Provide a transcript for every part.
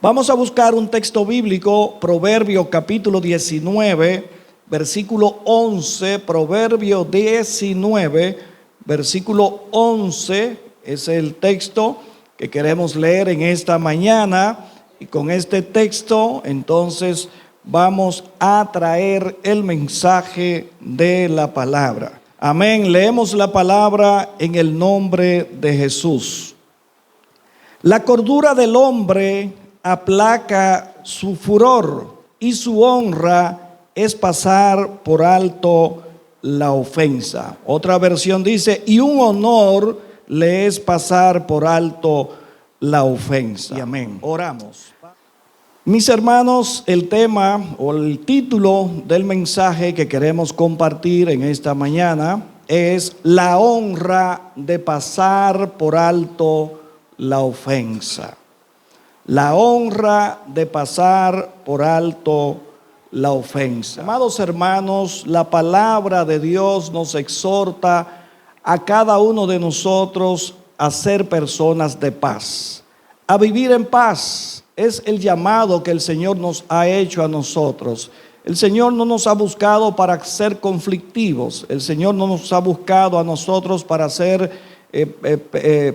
Vamos a buscar un texto bíblico, Proverbio capítulo 19, versículo 11, Proverbio 19, versículo 11, es el texto que queremos leer en esta mañana. Y con este texto, entonces, vamos a traer el mensaje de la palabra. Amén. Leemos la palabra en el nombre de Jesús. La cordura del hombre aplaca su furor, y su honra es pasar por alto la ofensa. Otra versión dice, y un honor le es pasar por alto la ofensa. Y amén. Oramos. Mis hermanos, el tema o el título del mensaje que queremos compartir en esta mañana es la honra de pasar por alto la ofensa. La honra de pasar por alto la ofensa. Amados hermanos, la palabra de Dios nos exhorta a cada uno de nosotros a ser personas de paz, a vivir en paz. Es el llamado que el Señor nos ha hecho a nosotros. El Señor no nos ha buscado para ser conflictivos. El Señor no nos ha buscado a nosotros para ser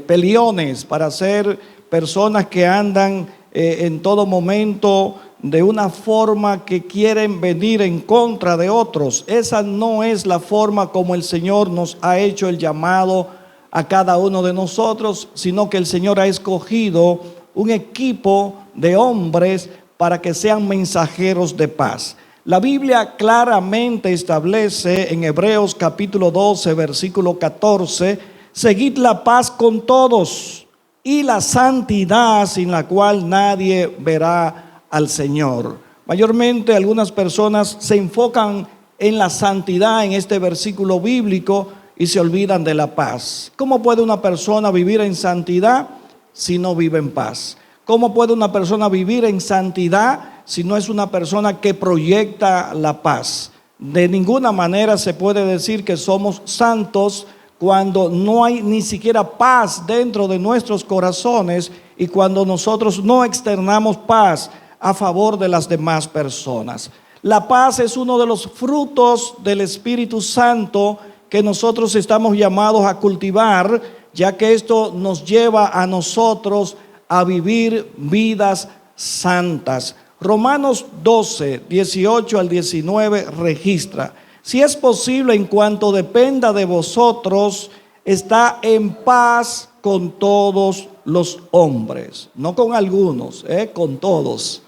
peleones, para ser personas que andan en todo momento de una forma que quieren venir en contra de otros. Esa no es la forma como el Señor nos ha hecho el llamado a cada uno de nosotros, sino que el Señor ha escogido un equipo de hombres para que sean mensajeros de paz. La Biblia claramente establece en Hebreos capítulo 12, versículo 14, seguid la paz con todos y la santidad, sin la cual nadie verá al Señor. Mayormente algunas personas se enfocan en la santidad en este versículo bíblico y se olvidan de la paz. ¿Cómo puede una persona vivir en santidad si no vive en paz? ¿Cómo puede una persona vivir en santidad si no es una persona que proyecta la paz? De ninguna manera se puede decir que somos santos cuando no hay ni siquiera paz dentro de nuestros corazones y cuando nosotros no externamos paz a favor de las demás personas. La paz es uno de los frutos del Espíritu Santo que nosotros estamos llamados a cultivar, ya que esto nos lleva a nosotros a vivir vidas santas. Romanos 12, 18 al 19 registra: si es posible, en cuanto dependa de vosotros, está en paz con todos los hombres, no con algunos, con todos.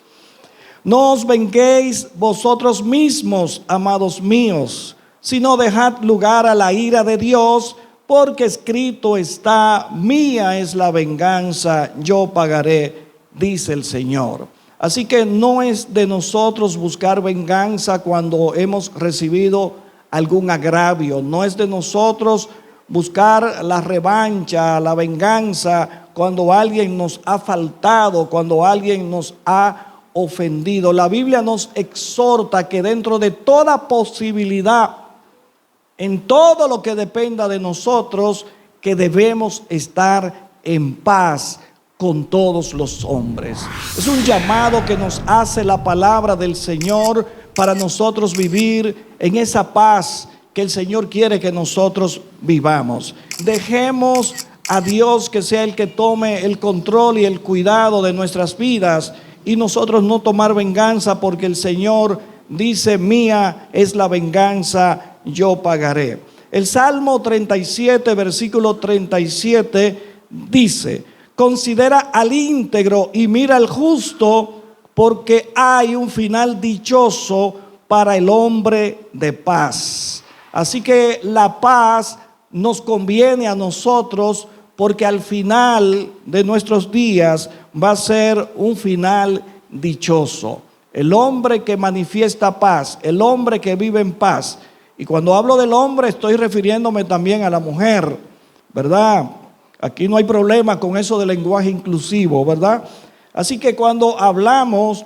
No os venguéis vosotros mismos, amados míos, sino dejad lugar a la ira de Dios, porque escrito está, mía es la venganza, yo pagaré, dice el Señor. Así que no es de nosotros buscar venganza cuando hemos recibido algún agravio. No es de nosotros buscar la revancha, la venganza cuando alguien nos ha faltado, cuando alguien nos ha ofendido. La Biblia nos exhorta que dentro de toda posibilidad, en todo lo que dependa de nosotros, que debemos estar en paz con todos los hombres. Es un llamado que nos hace la palabra del Señor para nosotros vivir en esa paz que el Señor quiere que nosotros vivamos. Dejemos a Dios que sea el que tome el control y el cuidado de nuestras vidas y nosotros no tomar venganza, porque el Señor dice, mía es la venganza, yo pagaré. El Salmo 37, versículo 37 dice: considera al íntegro y mira al justo, porque hay un final dichoso para el hombre de paz. Así que la paz nos conviene a nosotros, porque al final de nuestros días va a ser un final dichoso. El hombre que manifiesta paz, el hombre que vive en paz. Y cuando hablo del hombre estoy refiriéndome también a la mujer, ¿verdad? Aquí no hay problema con eso del lenguaje inclusivo, ¿verdad? Así que cuando hablamos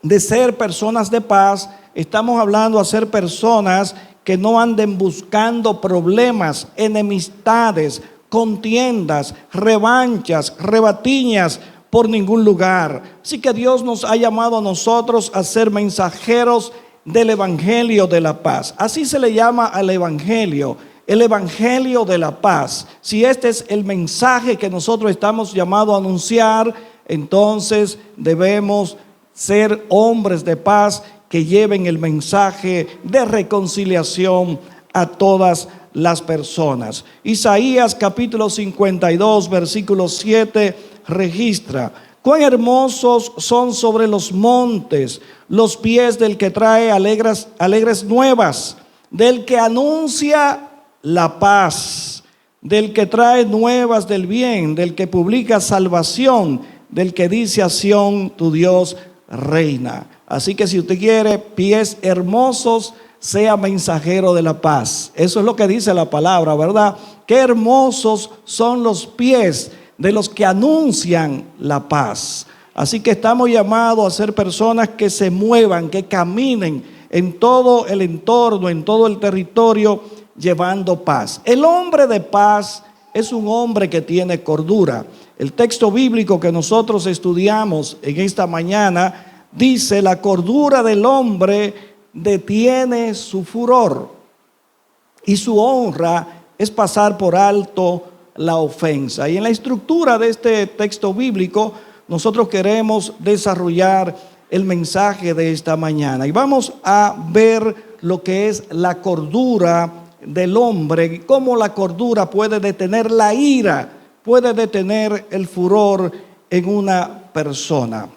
de ser personas de paz, estamos hablando de ser personas que no anden buscando problemas, enemistades, contiendas, revanchas, rebatiñas, por ningún lugar. Así que Dios nos ha llamado a nosotros a ser mensajeros del Evangelio de la paz. Así se le llama al Evangelio, el Evangelio de la paz. Si este es el mensaje que nosotros estamos llamados a anunciar, entonces debemos ser hombres de paz que lleven el mensaje de reconciliación a todas las personas. Isaías capítulo 52, versículo 7 registra: cuán hermosos son sobre los montes los pies del que trae alegres nuevas, del que anuncia la paz, del que trae nuevas del bien, del que publica salvación, del que dice a Sión, tu Dios reina. Así que si usted quiere pies hermosos, sea mensajero de la paz. Eso es lo que dice la palabra, ¿verdad? Qué hermosos son los pies de los que anuncian la paz. Así que estamos llamados a ser personas que se muevan, que caminen en todo el entorno, en todo el territorio, llevando paz. El hombre de paz es un hombre que tiene cordura. El texto bíblico que nosotros estudiamos en esta mañana dice: la cordura del hombre detiene su furor, y su honra es pasar por alto la ofensa. Y en la estructura de este texto bíblico nosotros queremos desarrollar el mensaje de esta mañana, y vamos a ver lo que es la cordura del hombre, cómo la cordura puede detener la ira, puede detener el furor en una persona.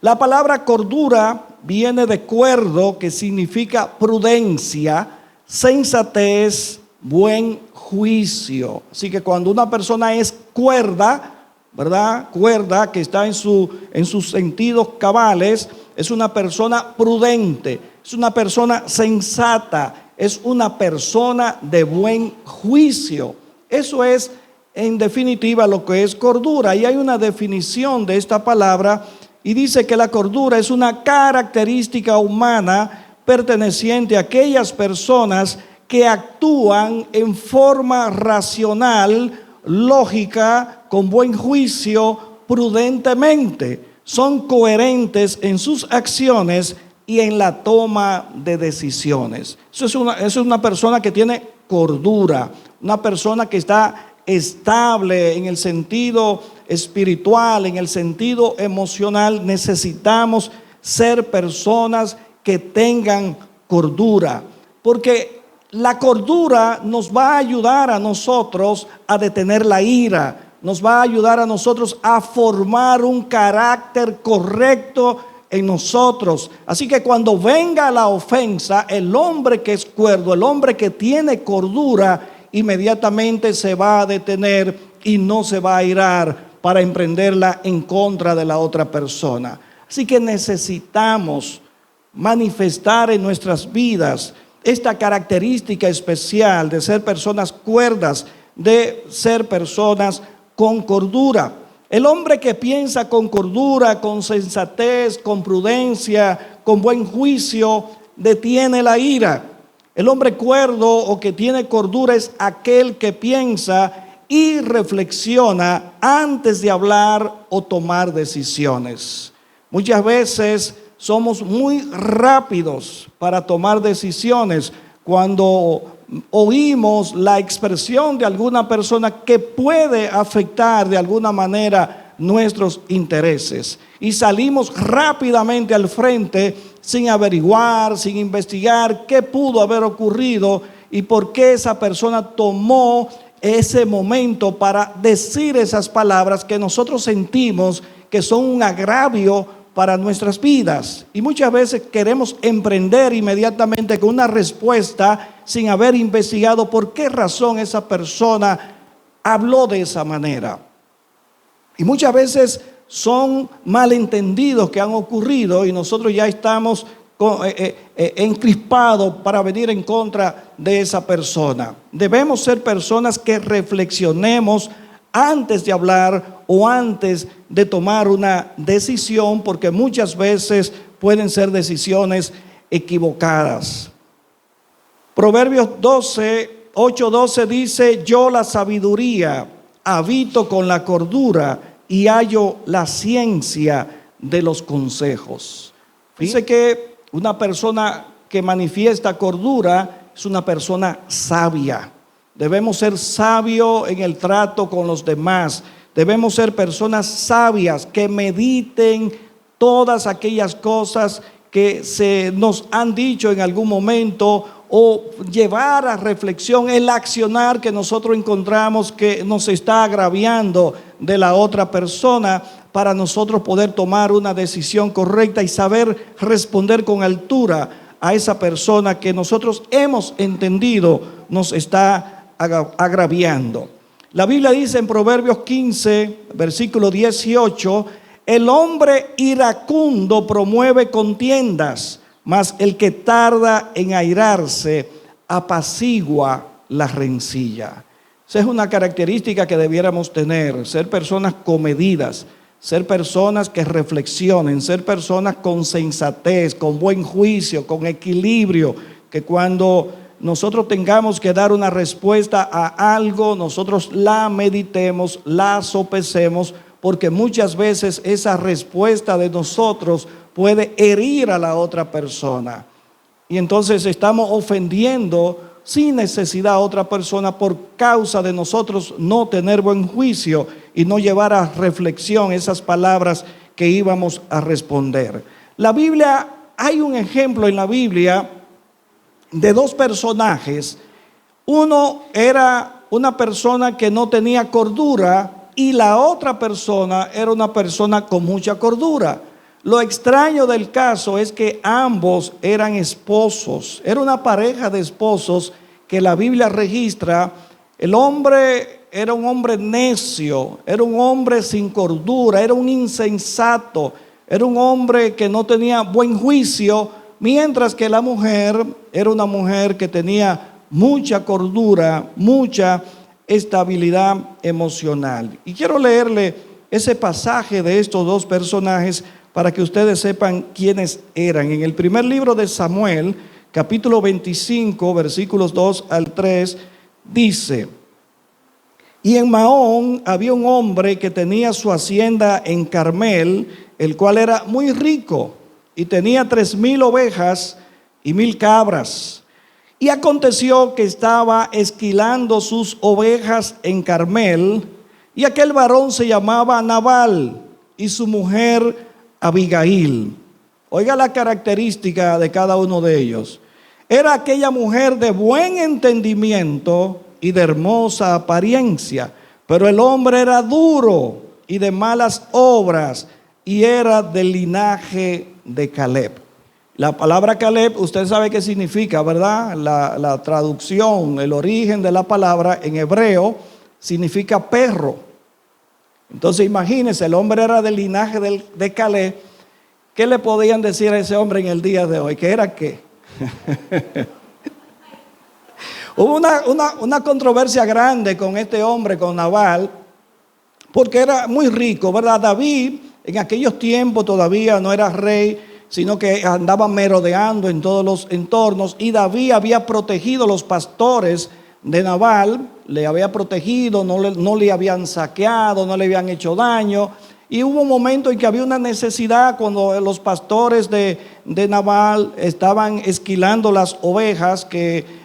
La palabra cordura viene de cuerdo, que significa prudencia, sensatez, buen juicio. Así que cuando una persona es cuerda, ¿verdad? Cuerda, que está en sus sentidos cabales, es una persona prudente, es una persona sensata, es una persona de buen juicio. Eso es en definitiva lo que es cordura. Y hay una definición de esta palabra, y dice que la cordura es una característica humana perteneciente a aquellas personas que actúan en forma racional, lógica, con buen juicio, prudentemente. Son coherentes en sus acciones y en la toma de decisiones. Eso es una persona que tiene cordura, una persona que está estable en el sentido espiritual, en el sentido emocional. Necesitamos ser personas que tengan cordura, porque la cordura nos va a ayudar a nosotros a detener la ira, nos va a ayudar a nosotros a formar un carácter correcto en nosotros. Así que cuando venga la ofensa, el hombre que es cuerdo, el hombre que tiene cordura, inmediatamente se va a detener y no se va a irar para emprenderla en contra de la otra persona. Así que necesitamos manifestar en nuestras vidas esta característica especial de ser personas cuerdas, de ser personas con cordura. El hombre que piensa con cordura, con sensatez, con prudencia, con buen juicio, detiene la ira. El hombre cuerdo o que tiene cordura es aquel que piensa y reflexiona antes de hablar o tomar decisiones. Muchas veces somos muy rápidos para tomar decisiones cuando oímos la expresión de alguna persona que puede afectar de alguna manera nuestros intereses, y salimos rápidamente al frente sin averiguar, sin investigar qué pudo haber ocurrido y por qué esa persona tomó ese momento para decir esas palabras que nosotros sentimos que son un agravio para nuestras vidas. Y muchas veces queremos emprender inmediatamente con una respuesta sin haber investigado por qué razón esa persona habló de esa manera. Y muchas veces son malentendidos que han ocurrido y nosotros ya estamos encrispados para venir en contra de esa persona. Debemos ser personas que reflexionemos antes de hablar o antes de tomar una decisión, porque muchas veces pueden ser decisiones equivocadas. Proverbios 8:12 dice: yo la sabiduría habito con la cordura y hallo la ciencia de los consejos. Fíjese que una persona que manifiesta cordura es una persona sabia. Debemos ser sabios en el trato con los demás. Debemos ser personas sabias que mediten todas aquellas cosas que se nos han dicho en algún momento, o llevar a reflexión el accionar que nosotros encontramos que nos está agraviando de la otra persona, para nosotros poder tomar una decisión correcta y saber responder con altura a esa persona que nosotros hemos entendido nos está agraviando. La Biblia dice en Proverbios 15, versículo 18, el hombre iracundo promueve contiendas, mas el que tarda en airarse apacigua la rencilla. Esa es una característica que debiéramos tener, ser personas comedidas, ser personas que reflexionen, ser personas con sensatez, con buen juicio, con equilibrio, que cuando nosotros tengamos que dar una respuesta a algo, nosotros la meditemos, la sopesemos, porque muchas veces esa respuesta de nosotros puede herir a la otra persona. Y entonces estamos ofendiendo sin necesidad a otra persona por causa de nosotros no tener buen juicio y no llevar a reflexión esas palabras que íbamos a responder. La Biblia, hay un ejemplo en la Biblia de dos personajes. Uno era una persona que no tenía cordura y la otra persona era una persona con mucha cordura. Lo extraño del caso es que ambos eran esposos, era una pareja de esposos que la Biblia registra. El hombre era un hombre necio, era un hombre sin cordura, era un insensato, era un hombre que no tenía buen juicio, mientras que la mujer era una mujer que tenía mucha cordura, mucha estabilidad emocional. Y quiero leerle ese pasaje de estos dos personajes para que ustedes sepan quiénes eran. En el primer libro de Samuel, capítulo 25, versículos 2 al 3, dice: y en Maón había un hombre que tenía su hacienda en Carmel, el cual era muy rico, y tenía 3,000 ovejas y 1,000 cabras. Y aconteció que estaba esquilando sus ovejas en Carmel, y aquel varón se llamaba Nabal, y su mujer Abigail. Oiga la característica de cada uno de ellos. Era aquella mujer de buen entendimiento y de hermosa apariencia, pero el hombre era duro y de malas obras, y era del linaje de Caleb. La palabra Caleb, usted sabe qué significa, ¿verdad? La traducción, el origen de la palabra en hebreo significa perro. Entonces imagínense, el hombre era del linaje de Caleb. ¿Qué le podían decir a ese hombre en el día de hoy? ¿Qué era qué? Hubo una controversia grande con este hombre, con Nabal, porque era muy rico, ¿verdad? David en aquellos tiempos todavía no era rey, sino que andaba merodeando en todos los entornos, y David había protegido los pastores de Nabal, le había protegido, no le habían saqueado, no le habían hecho daño. Y hubo un momento en que había una necesidad cuando los pastores de Nabal estaban esquilando las ovejas,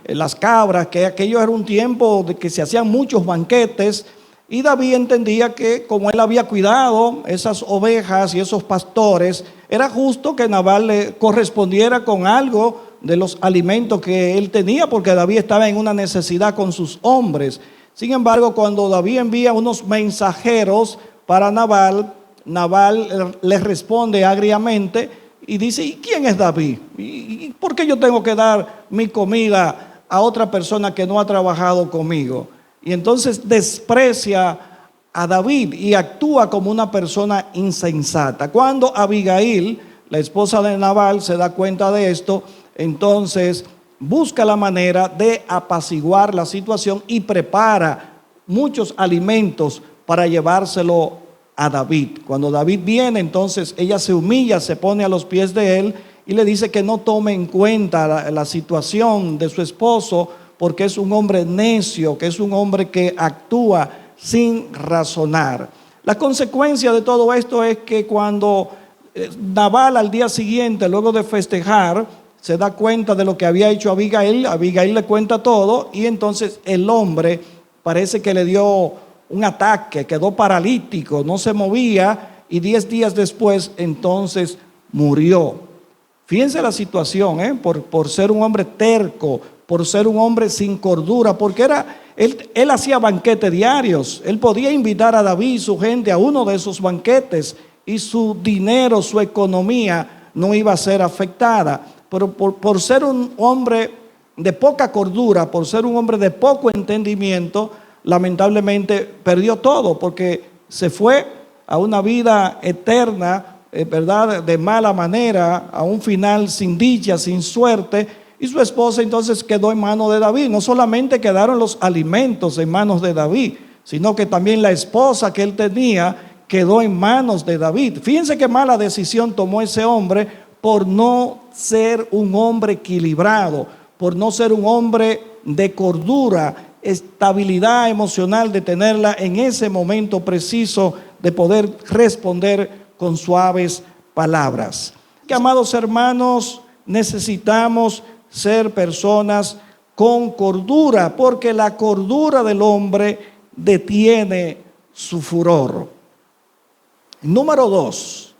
las cabras, que aquello era un tiempo de que se hacían muchos banquetes. Y David entendía que como él había cuidado esas ovejas y esos pastores, era justo que Nabal le correspondiera con algo de los alimentos que él tenía, porque David estaba en una necesidad con sus hombres. Sin embargo, cuando David envía unos mensajeros para Nabal, Nabal le responde agriamente y dice: ¿y quién es David? ¿Y por qué yo tengo que dar mi comida a otra persona que no ha trabajado conmigo? Y entonces desprecia a David y actúa como una persona insensata. Cuando Abigail, la esposa de Nabal, se da cuenta de esto, entonces busca la manera de apaciguar la situación y prepara muchos alimentos para llevárselo a David. Cuando David viene, entonces ella se humilla, se pone a los pies de él y le dice que no tome en cuenta la situación de su esposo, porque es un hombre necio, que es un hombre que actúa sin razonar. La consecuencia de todo esto es que cuando Nabal al día siguiente, luego de festejar, se da cuenta de lo que había hecho Abigail, Abigail le cuenta todo y entonces el hombre parece que le dio un ataque, quedó paralítico, no se movía y 10 días después entonces murió. Fíjense la situación, por ser un hombre terco, por ser un hombre sin cordura, porque él hacía banquetes diarios, él podía invitar a David y su gente a uno de esos banquetes y su dinero, su economía no iba a ser afectada, pero por ser un hombre de poca cordura, por ser un hombre de poco entendimiento, lamentablemente perdió todo, porque se fue a una vida eterna, ¿verdad?, de mala manera, a un final sin dicha, sin suerte, y su esposa entonces quedó en manos de David. No solamente quedaron los alimentos en manos de David, sino que también la esposa que él tenía quedó en manos de David. Fíjense qué mala decisión tomó ese hombre por no ser un hombre equilibrado, por no ser un hombre de cordura, estabilidad emocional, de tenerla en ese momento preciso, de poder responder con suaves palabras. Que, amados hermanos, necesitamos ser personas con cordura, porque la cordura del hombre detiene su furor. Número 2,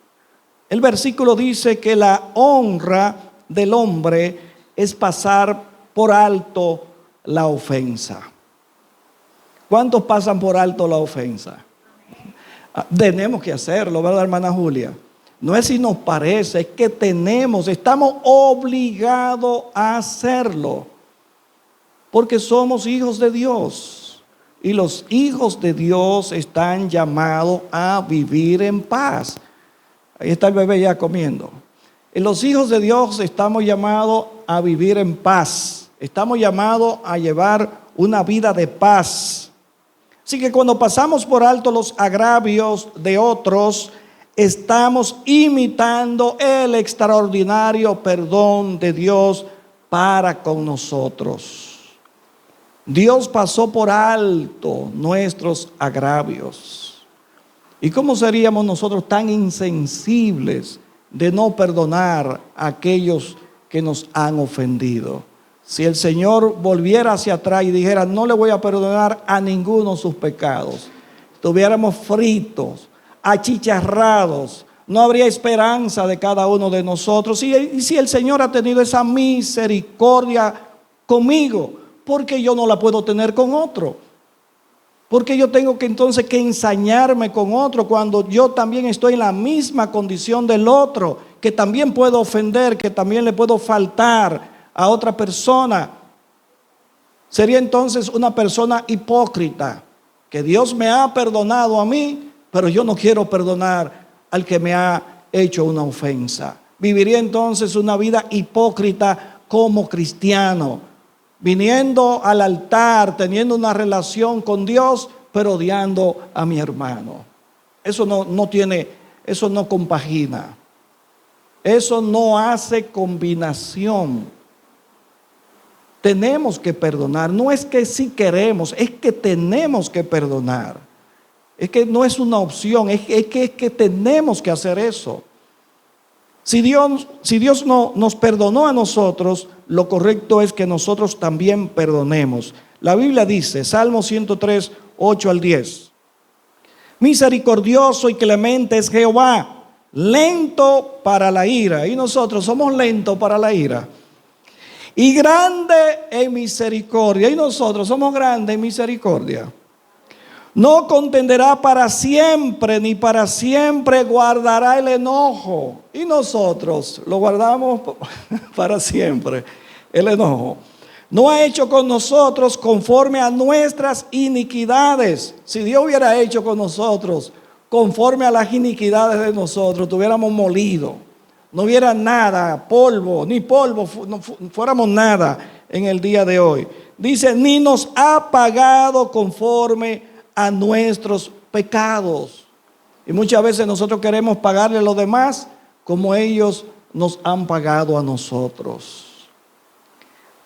el versículo dice que la honra del hombre es pasar por alto la ofensa. ¿Cuántos pasan por alto la ofensa? Tenemos que hacerlo, ¿verdad, hermana Julia? No es si nos parece, es que estamos obligados a hacerlo, porque somos hijos de Dios. Y los hijos de Dios están llamados a vivir en paz. Ahí está el bebé ya comiendo. Y los hijos de Dios estamos llamados a vivir en paz. Estamos llamados a llevar una vida de paz. Así que cuando pasamos por alto los agravios de otros, estamos imitando el extraordinario perdón de Dios para con nosotros. Dios pasó por alto nuestros agravios. ¿Y cómo seríamos nosotros tan insensibles de no perdonar a aquellos que nos han ofendido? Si el Señor volviera hacia atrás y dijera, no le voy a perdonar a ninguno sus pecados, estuviéramos fritos, achicharrados, no habría esperanza de cada uno de nosotros. Y si el Señor ha tenido esa misericordia conmigo, ¿por qué yo no la puedo tener con otro? Porque yo tengo que entonces que ensañarme con otro cuando yo también estoy en la misma condición del otro, que también puedo ofender, que también le puedo faltar a otra persona? Sería entonces una persona hipócrita, que Dios me ha perdonado a mí, pero yo no quiero perdonar al que me ha hecho una ofensa. Viviría entonces una vida hipócrita como cristiano, viniendo al altar, teniendo una relación con Dios, pero odiando a mi hermano. Eso eso no compagina. Eso no hace combinación. Tenemos que perdonar. No es que sí queremos, es que tenemos que perdonar. Es que no es una opción, es que tenemos que hacer eso. Si Dios no nos perdonó a nosotros, lo correcto es que nosotros también perdonemos. La Biblia dice, Salmo 103, 8 al 10. Misericordioso y clemente es Jehová, lento para la ira. Y nosotros somos lentos para la ira. Y grande en misericordia. Y nosotros somos grandes en misericordia. No contenderá para siempre, ni para siempre guardará el enojo. Y nosotros lo guardamos para siempre, el enojo. No ha hecho con nosotros conforme a nuestras iniquidades. Si Dios hubiera hecho con nosotros conforme a las iniquidades de nosotros, tuviéramos molido. No hubiera nada, polvo, ni polvo, no fuéramos nada en el día de hoy. Dice, ni nos ha pagado conforme a nuestros pecados. Y muchas veces nosotros queremos pagarle a los demás como ellos nos han pagado a nosotros.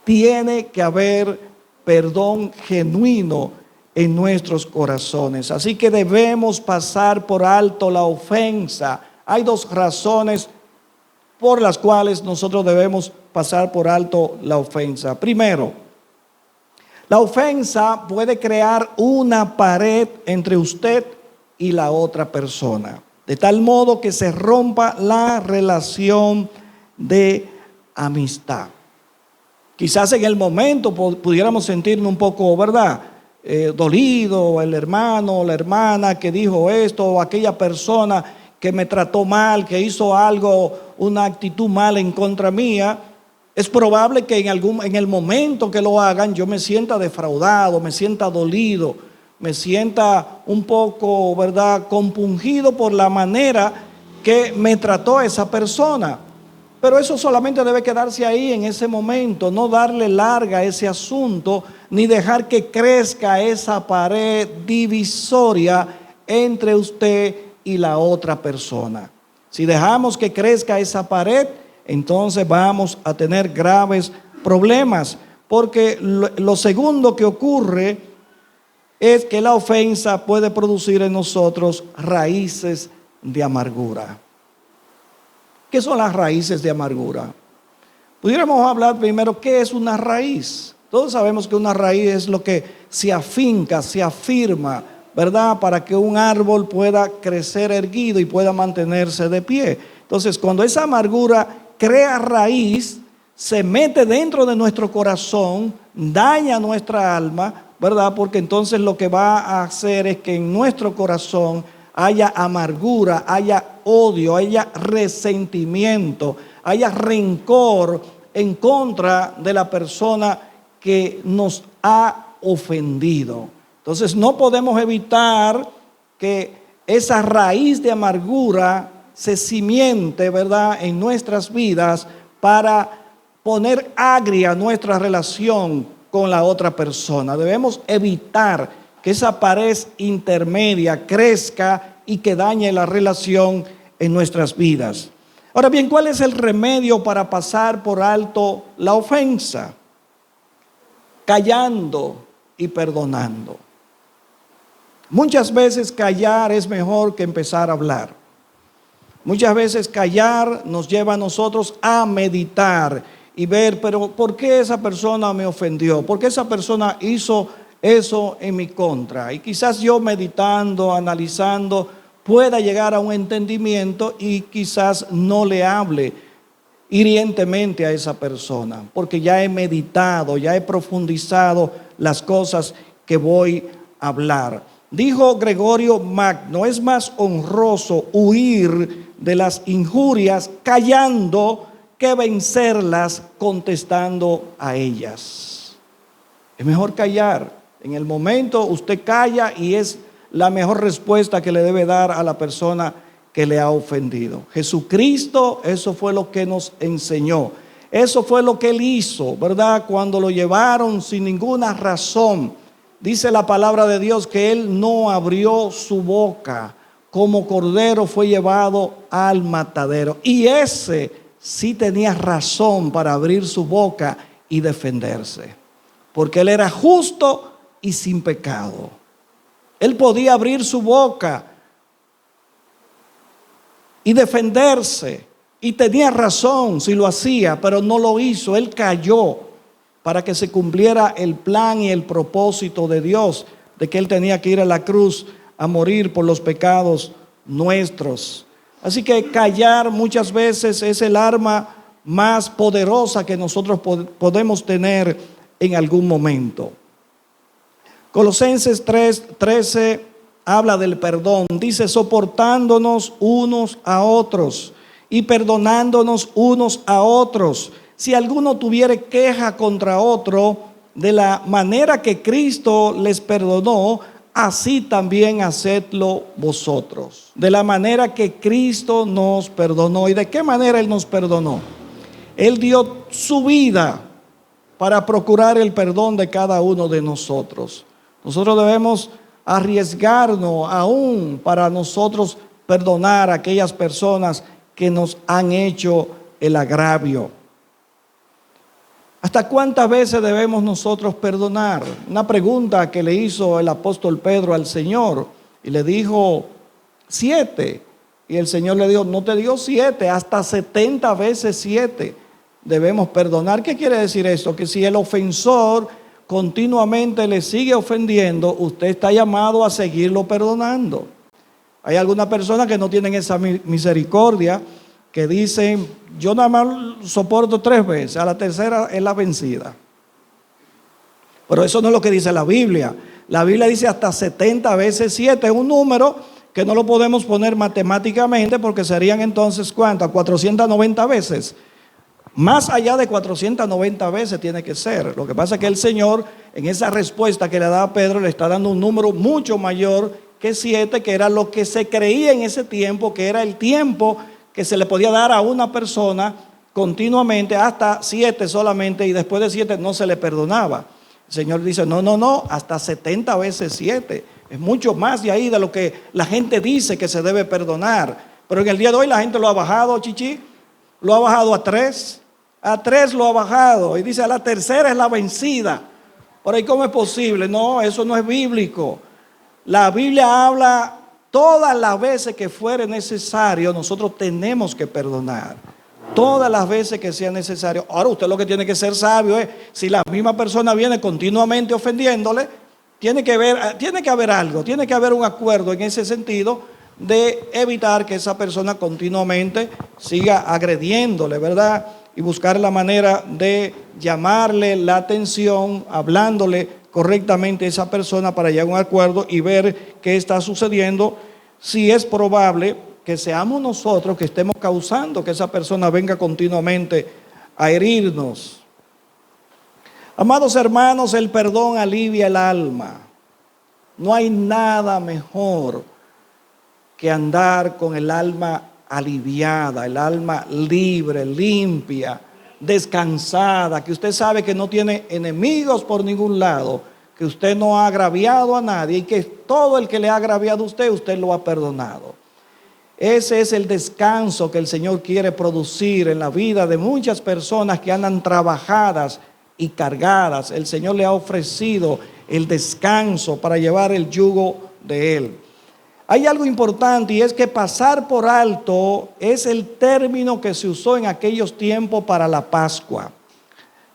Tiene que haber perdón genuino en nuestros corazones. Así que debemos pasar por alto la ofensa. Hay dos razones por las cuales nosotros debemos pasar por alto la ofensa. Primero, la ofensa puede crear una pared entre usted y la otra persona, de tal modo que se rompa la relación de amistad. Quizás en el momento pudiéramos sentirnos un poco, ¿verdad?, dolido, el hermano o la hermana que dijo esto, o aquella persona que me trató mal, que hizo algo, una actitud mala en contra mía. Es probable que en el momento que lo hagan yo me sienta defraudado, me sienta dolido, me sienta un poco, ¿verdad?, compungido por la manera que me trató esa persona. Pero eso solamente debe quedarse ahí en ese momento, no darle larga a ese asunto, ni dejar que crezca esa pared divisoria entre usted y la otra persona. Si dejamos que crezca esa pared, entonces vamos a tener graves problemas, porque lo segundo que ocurre es que la ofensa puede producir en nosotros raíces de amargura. ¿Qué son las raíces de amargura? Pudiéramos hablar primero, ¿qué es una raíz? Todos sabemos que una raíz es lo que se afinca, se afirma, ¿verdad?, para que un árbol pueda crecer erguido y pueda mantenerse de pie. Entonces, cuando esa amargura crea raíz, se mete dentro de nuestro corazón, daña nuestra alma, ¿verdad? Porque entonces lo que va a hacer es que en nuestro corazón haya amargura, haya odio, haya resentimiento, haya rencor en contra de la persona que nos ha ofendido. Entonces no podemos evitar que esa raíz de amargura se cimiente, ¿verdad?, en nuestras vidas para poner agria nuestra relación con la otra persona. Debemos evitar que esa pared intermedia crezca y que dañe la relación en nuestras vidas. Ahora bien, ¿cuál es el remedio para pasar por alto la ofensa? Callando y perdonando. Muchas veces callar es mejor que empezar a hablar. Muchas veces callar nos lleva a nosotros a meditar y ver, pero ¿por qué esa persona me ofendió? ¿Por qué esa persona hizo eso en mi contra? Y quizás yo meditando, analizando, pueda llegar a un entendimiento y quizás no le hable hirientemente a esa persona, porque ya he meditado, ya he profundizado las cosas que voy a hablar. Dijo Gregorio Magno, es más honroso huir de las injurias callando que vencerlas contestando a ellas. Es mejor callar. En el momento usted calla y es la mejor respuesta que le debe dar a la persona que le ha ofendido. Jesucristo, eso fue lo que nos enseñó. Eso fue lo que Él hizo, ¿verdad? Cuando lo llevaron sin ninguna razón. Dice la palabra de Dios que Él no abrió su boca. Como cordero fue llevado al matadero. Y ese sí tenía razón para abrir su boca y defenderse. Porque Él era justo y sin pecado. Él podía abrir su boca y defenderse. Y tenía razón si lo hacía, pero no lo hizo. Él calló para que se cumpliera el plan y el propósito de Dios, de que Él tenía que ir a la cruz a morir por los pecados nuestros. Así que callar muchas veces es el arma más poderosa que nosotros podemos tener en algún momento. Colosenses 3:13 habla del perdón. Dice, soportándonos unos a otros y perdonándonos unos a otros. Si alguno tuviere queja contra otro, de la manera que Cristo les perdonó, así también hacedlo vosotros. De la manera que Cristo nos perdonó. ¿Y de qué manera Él nos perdonó? Él dio su vida para procurar el perdón de cada uno de nosotros. Nosotros debemos arriesgarnos aún para nosotros perdonar a aquellas personas que nos han hecho el agravio. ¿Hasta cuántas veces debemos nosotros perdonar? Una pregunta que le hizo el apóstol Pedro al Señor y le dijo 7. Y el Señor le dijo, no te digo 7, hasta 70 veces 7 debemos perdonar. ¿Qué quiere decir esto? Que si el ofensor continuamente le sigue ofendiendo, usted está llamado a seguirlo perdonando. Hay algunas personas que no tienen esa misericordia, que dicen, yo nada más soporto 3 veces, a la tercera es la vencida. Pero eso no es lo que dice la Biblia. La Biblia dice hasta 70 veces 7, es un número que no lo podemos poner matemáticamente porque serían entonces, ¿cuántas? 490 veces. Más allá de 490 veces tiene que ser. Lo que pasa es que el Señor, en esa respuesta que le da a Pedro, le está dando un número mucho mayor que 7, que era lo que se creía en ese tiempo, que era el tiempo que se le podía dar a una persona continuamente, hasta 7 solamente, y después de 7 no se le perdonaba. El Señor dice, no, hasta 70 veces 7. Es mucho más de ahí de lo que la gente dice que se debe perdonar. Pero en el día de hoy la gente lo ha bajado, Chichi, lo ha bajado a 3. A 3 lo ha bajado y dice a la tercera es la vencida. Por ahí, ¿cómo es posible? No, eso no es bíblico. La Biblia habla todas las veces que fuere necesario, nosotros tenemos que perdonar. Todas las veces que sea necesario. Ahora usted lo que tiene que ser sabio es, si la misma persona viene continuamente ofendiéndole, tiene que haber algo, tiene que haber un acuerdo en ese sentido de evitar que esa persona continuamente siga agrediéndole, ¿verdad? Y buscar la manera de llamarle la atención, hablándole correctamente a esa persona para llegar a un acuerdo y ver qué está sucediendo. Si es probable que seamos nosotros que estemos causando que esa persona venga continuamente a herirnos. Amados hermanos, el perdón alivia el alma. No hay nada mejor que andar con el alma aliviada, el alma libre, limpia, descansada, que usted sabe que no tiene enemigos por ningún lado, que usted no ha agraviado a nadie y que todo el que le ha agraviado a usted, usted lo ha perdonado. Ese es el descanso que el Señor quiere producir en la vida de muchas personas que andan trabajadas y cargadas. El Señor le ha ofrecido el descanso para llevar el yugo de Él. Hay algo importante y es que pasar por alto es el término que se usó en aquellos tiempos para la Pascua.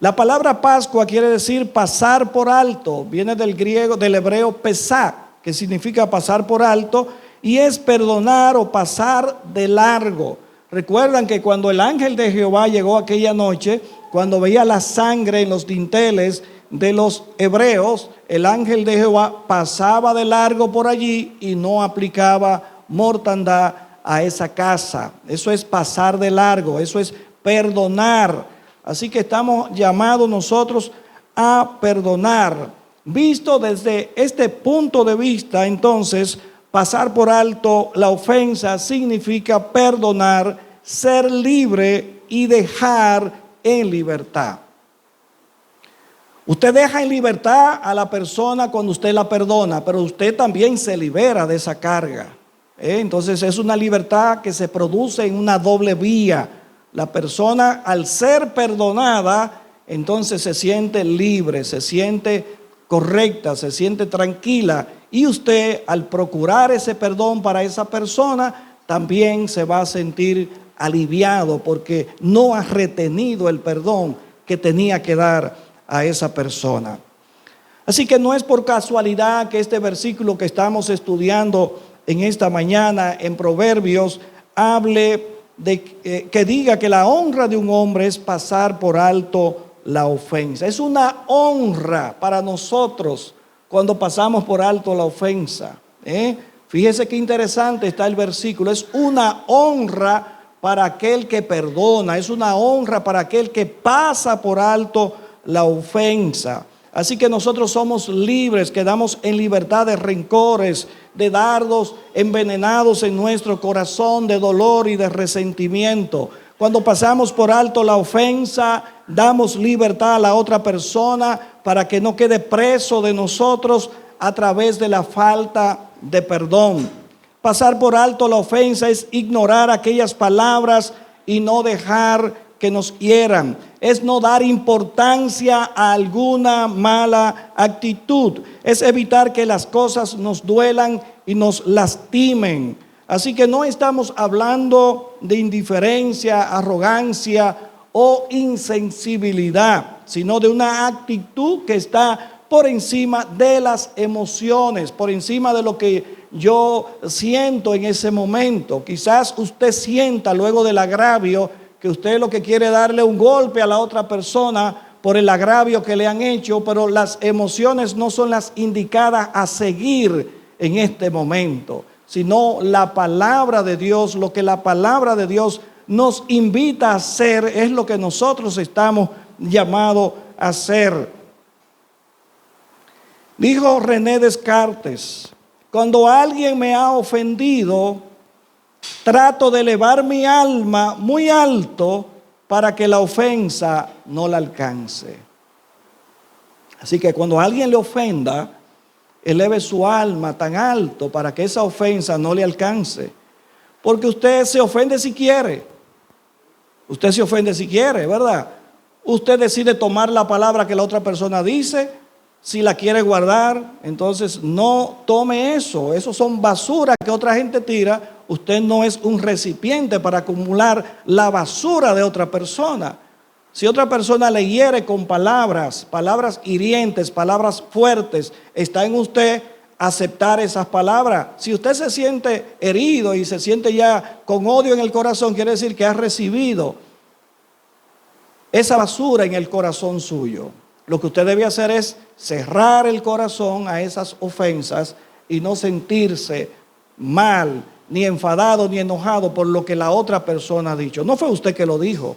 La palabra Pascua quiere decir pasar por alto, viene del griego, del hebreo pesá, que significa pasar por alto, y es perdonar o pasar de largo. Recuerdan que cuando el ángel de Jehová llegó aquella noche, cuando veía la sangre en los dinteles de los hebreos, el ángel de Jehová pasaba de largo por allí y no aplicaba mortandad a esa casa. Eso es pasar de largo, eso es perdonar. Así que estamos llamados nosotros a perdonar. Visto desde este punto de vista, entonces, pasar por alto la ofensa significa perdonar, ser libre y dejar en libertad. Usted deja en libertad a la persona cuando usted la perdona, pero usted también se libera de esa carga. Entonces es una libertad que se produce en una doble vía. La persona, al ser perdonada, entonces se siente libre, se siente correcta, se siente tranquila. Y usted, al procurar ese perdón para esa persona, también se va a sentir aliviado porque no ha retenido el perdón que tenía que dar a esa persona. Así que no es por casualidad que este versículo que estamos estudiando en esta mañana en Proverbios hable de que diga que la honra de un hombre es pasar por alto la ofensa. Es una honra para nosotros cuando pasamos por alto la ofensa. Fíjese qué interesante está el versículo. Es una honra para aquel que perdona, es una honra para aquel que pasa por alto la ofensa. Así que nosotros somos libres, quedamos en libertad de rencores, de dardos envenenados en nuestro corazón, de dolor y de resentimiento. Cuando pasamos por alto la ofensa, damos libertad a la otra persona para que no quede preso de nosotros a través de la falta de perdón. Pasar por alto la ofensa es ignorar aquellas palabras y no dejar que nos hieran, es no dar importancia a alguna mala actitud, es evitar que las cosas nos duelan y nos lastimen. Así que no estamos hablando de indiferencia, arrogancia o insensibilidad, sino de una actitud que está por encima de las emociones, por encima de lo que yo siento en ese momento. Quizás usted sienta luego del agravio que usted lo que quiere es darle un golpe a la otra persona por el agravio que le han hecho, pero las emociones no son las indicadas a seguir en este momento, sino la palabra de Dios. Lo que la palabra de Dios nos invita a hacer es lo que nosotros estamos llamados a hacer. Dijo René Descartes: cuando alguien me ha ofendido, trato de elevar mi alma muy alto para que la ofensa no la alcance. Así que cuando alguien le ofenda, eleve su alma tan alto para que esa ofensa no le alcance. Porque usted se ofende si quiere. Usted se ofende si quiere, ¿verdad? Usted decide tomar la palabra que la otra persona dice. Si la quiere guardar, entonces no tome eso. Eso son basuras que otra gente tira. Usted no es un recipiente para acumular la basura de otra persona. Si otra persona le hiere con palabras hirientes, palabras fuertes, está en usted aceptar esas palabras. Si usted se siente herido y se siente ya con odio en el corazón, quiere decir que ha recibido esa basura en el corazón suyo. Lo que usted debe hacer es cerrar el corazón a esas ofensas y no sentirse mal, ni enfadado, ni enojado por lo que la otra persona ha dicho. No fue usted que lo dijo,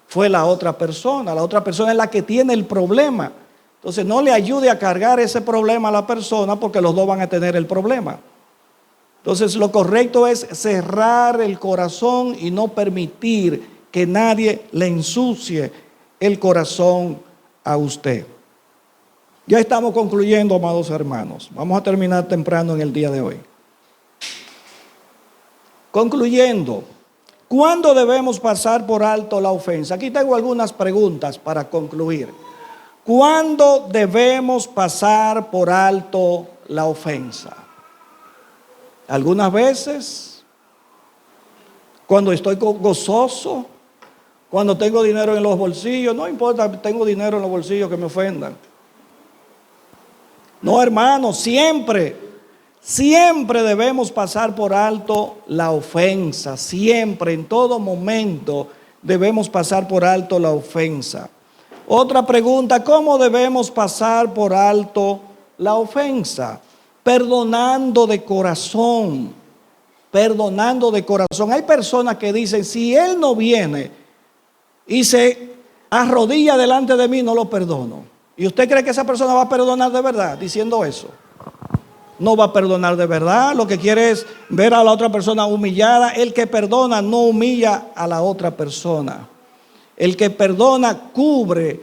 fue la otra persona. La otra persona es la que tiene el problema. Entonces no le ayude a cargar ese problema a la persona, porque los dos van a tener el problema. Entonces lo correcto es cerrar el corazón y no permitir que nadie le ensucie el corazón a usted. Ya estamos concluyendo, amados hermanos. Vamos a terminar temprano en el día de hoy. Concluyendo, ¿cuándo debemos pasar por alto la ofensa? Aquí tengo algunas preguntas para concluir. ¿Cuándo debemos pasar por alto la ofensa? Algunas veces, cuando estoy gozoso, cuando tengo dinero en los bolsillos. No importa, tengo dinero en los bolsillos, que me ofendan. No, hermano, siempre debemos pasar por alto la ofensa. Siempre, en todo momento, debemos pasar por alto la ofensa. Otra pregunta: ¿cómo debemos pasar por alto la ofensa? Perdonando de corazón. Perdonando de corazón. Hay personas que dicen: si él no viene y se arrodilla delante de mí, no lo perdono. ¿Y usted cree que esa persona va a perdonar de verdad diciendo eso? No va a perdonar de verdad. Lo que quiere es ver a la otra persona humillada. El que perdona no humilla a la otra persona. El que perdona cubre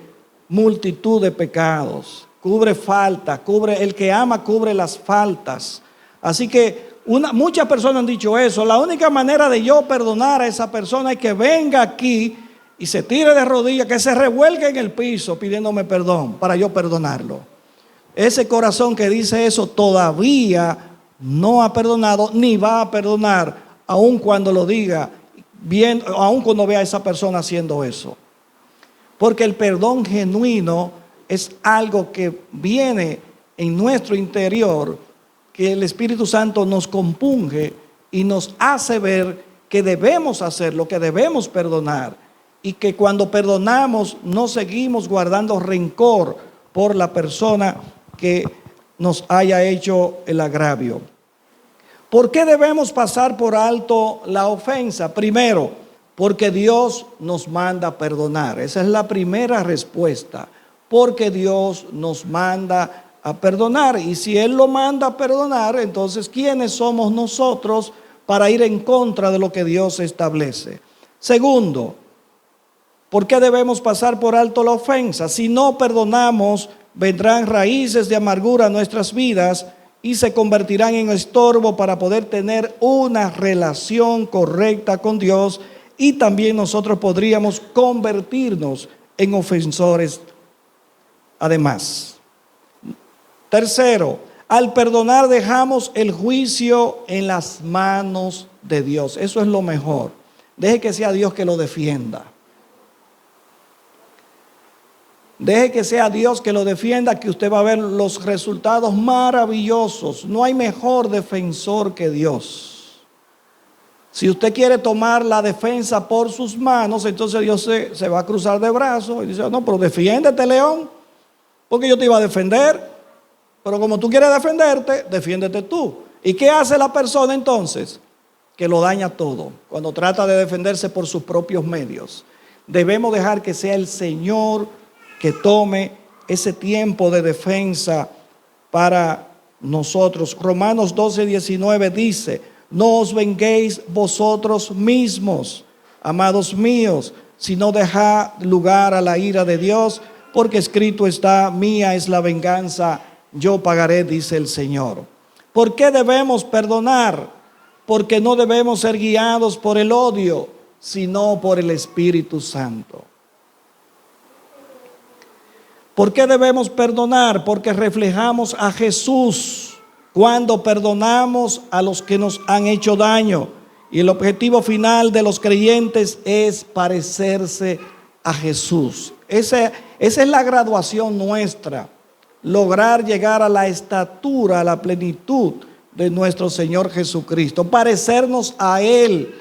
multitud de pecados, cubre faltas, el que ama cubre las faltas. Así que muchas personas han dicho eso: la única manera de yo perdonar a esa persona es que venga aquí y se tire de rodillas, que se revuelque en el piso pidiéndome perdón para yo perdonarlo. Ese corazón que dice eso todavía no ha perdonado ni va a perdonar, aun cuando lo diga, bien, aun cuando vea a esa persona haciendo eso. Porque el perdón genuino es algo que viene en nuestro interior, que el Espíritu Santo nos compunge y nos hace ver que debemos hacerlo, que debemos perdonar. Y que cuando perdonamos no seguimos guardando rencor por la persona que nos haya hecho el agravio. ¿Por qué debemos pasar por alto la ofensa? Primero, porque Dios nos manda perdonar. Esa es la primera respuesta. Porque Dios nos manda a perdonar. Y si Él lo manda a perdonar, entonces ¿quiénes somos nosotros para ir en contra de lo que Dios establece? Segundo, ¿por qué debemos pasar por alto la ofensa? Si no perdonamos, vendrán raíces de amargura a nuestras vidas y se convertirán en estorbo para poder tener una relación correcta con Dios y también nosotros podríamos convertirnos en ofensores además. Tercero, al perdonar dejamos el juicio en las manos de Dios. Eso es lo mejor. Deje que sea Dios que lo defienda. Deje que sea Dios que lo defienda, que usted va a ver los resultados maravillosos. No hay mejor defensor que Dios. Si usted quiere tomar la defensa por sus manos, entonces Dios se va a cruzar de brazos y dice, no, pero defiéndete, león, porque yo te iba a defender. Pero como tú quieres defenderte, defiéndete tú. ¿Y qué hace la persona entonces? Que lo daña todo cuando trata de defenderse por sus propios medios. Debemos dejar que sea el Señor que tome ese tiempo de defensa para nosotros. Romanos 12:19 dice, no os venguéis vosotros mismos, amados míos, sino dejad lugar a la ira de Dios, porque escrito está, mía es la venganza, yo pagaré, dice el Señor. ¿Por qué debemos perdonar? Porque no debemos ser guiados por el odio, sino por el Espíritu Santo. ¿Por qué debemos perdonar? Porque reflejamos a Jesús cuando perdonamos a los que nos han hecho daño. Y el objetivo final de los creyentes es parecerse a Jesús. Esa es la graduación nuestra. Lograr llegar a la estatura, a la plenitud de nuestro Señor Jesucristo. Parecernos a Él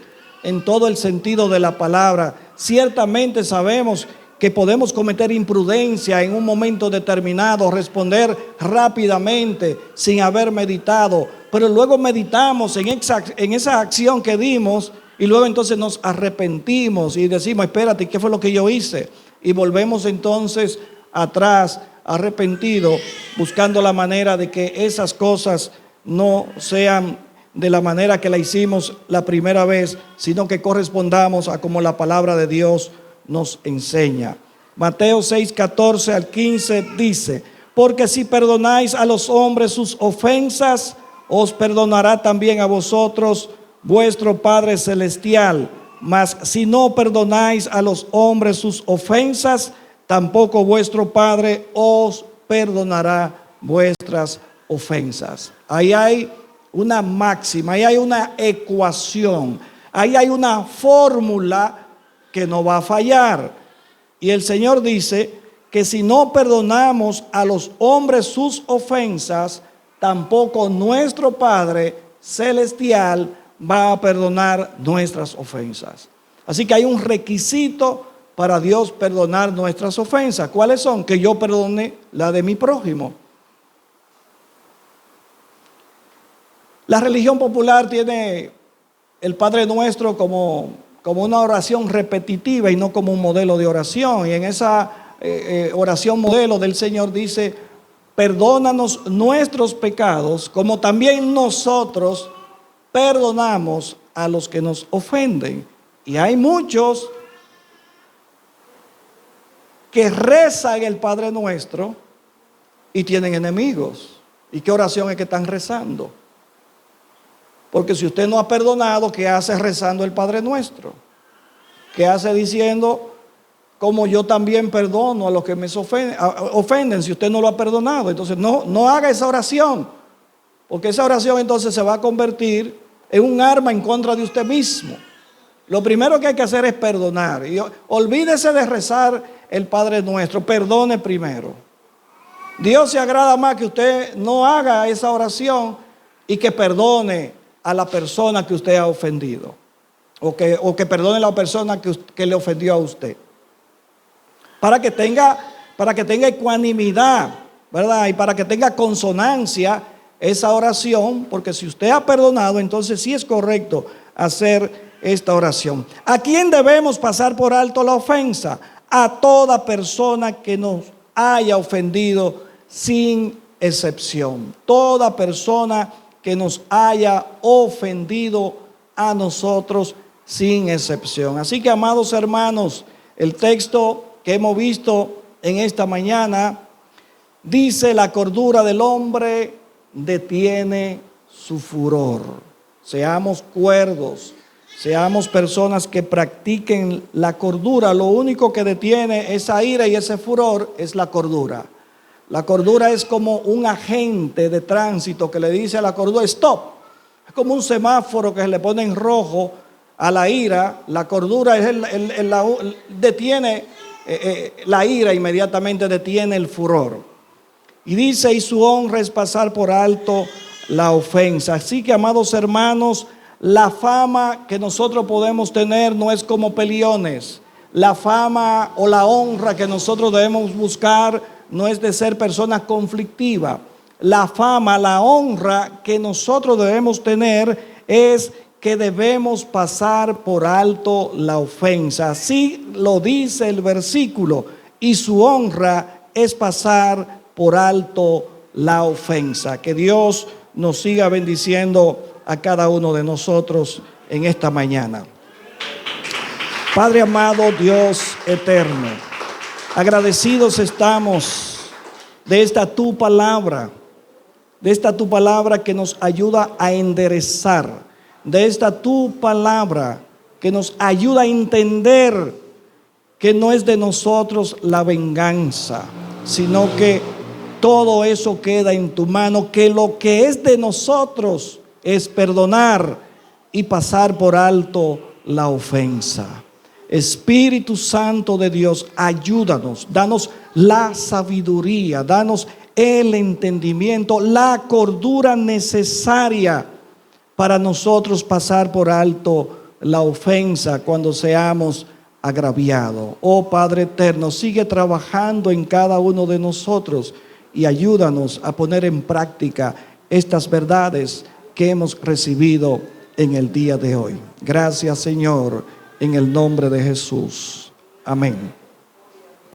en todo el sentido de la palabra. Ciertamente sabemos que podemos cometer imprudencia en un momento determinado, responder rápidamente sin haber meditado, pero luego meditamos en esa acción que dimos y luego entonces nos arrepentimos y decimos, espérate, ¿qué fue lo que yo hice? Y volvemos entonces atrás arrepentido, buscando la manera de que esas cosas no sean de la manera que la hicimos la primera vez, sino que correspondamos a como la palabra de Dios nos enseña. Mateo 6:14 al 15 dice, porque si perdonáis a los hombres sus ofensas, os perdonará también a vosotros vuestro Padre Celestial. Mas si no perdonáis a los hombres sus ofensas, tampoco vuestro Padre os perdonará vuestras ofensas. Ahí hay una máxima, ahí hay una ecuación, ahí hay una fórmula que no va a fallar. Y el Señor dice que si no perdonamos a los hombres sus ofensas, tampoco nuestro Padre Celestial va a perdonar nuestras ofensas. Así que hay un requisito para Dios perdonar nuestras ofensas. ¿Cuáles son? Que yo perdone la de mi prójimo. La religión popular tiene el Padre Nuestro como una oración repetitiva y no como un modelo de oración. Y en esa oración modelo del Señor dice, perdónanos nuestros pecados, como también nosotros perdonamos a los que nos ofenden. Y hay muchos que rezan el Padre Nuestro y tienen enemigos. ¿Y qué oración es que están rezando? Porque si usted no ha perdonado, ¿qué hace rezando el Padre Nuestro? ¿Qué hace diciendo, como yo también perdono a los que me ofenden, si usted no lo ha perdonado? Entonces no haga esa oración, porque esa oración entonces se va a convertir en un arma en contra de usted mismo. Lo primero que hay que hacer es perdonar. Y olvídese de rezar el Padre Nuestro, perdone primero. Dios se agrada más que usted no haga esa oración y que perdone a la persona que usted ha ofendido, o que perdone a la persona que le ofendió a usted, para que tenga ecuanimidad, ¿verdad? Y para que tenga consonancia esa oración, porque si usted ha perdonado, entonces sí es correcto hacer esta oración. ¿A quién debemos pasar por alto la ofensa? A toda persona que nos haya ofendido, sin excepción. Toda persona que nos haya ofendido a nosotros, sin excepción. Así que, amados hermanos, el texto que hemos visto en esta mañana dice: la cordura del hombre detiene su furor. Seamos cuerdos, Seamos personas que practiquen la cordura. Lo único que detiene esa ira y ese furor es la cordura. La cordura es como un agente de tránsito que le dice a la cordura, stop. Es como un semáforo que se le pone en rojo a la ira. La cordura es detiene la ira, inmediatamente detiene el furor. Y dice, y su honra es pasar por alto la ofensa. Así que, amados hermanos, la fama que nosotros podemos tener no es como peleones. La fama o la honra que nosotros debemos buscar no es de ser personas conflictivas. La fama, la honra que nosotros debemos tener es que debemos pasar por alto la ofensa. Así lo dice el versículo. Y su honra es pasar por alto la ofensa. Que Dios nos siga bendiciendo a cada uno de nosotros en esta mañana. Padre amado, Dios eterno, agradecidos estamos de esta tu palabra, que nos ayuda a enderezar, de esta tu palabra que nos ayuda a entender que no es de nosotros la venganza, sino que todo eso queda en tu mano, que lo que es de nosotros es perdonar y pasar por alto la ofensa. Espíritu Santo de Dios, ayúdanos, danos la sabiduría, danos el entendimiento, la cordura necesaria para nosotros pasar por alto la ofensa cuando seamos agraviados. Oh Padre eterno, sigue trabajando en cada uno de nosotros y ayúdanos a poner en práctica estas verdades que hemos recibido en el día de hoy. Gracias, Señor, en el nombre de Jesús. Amén.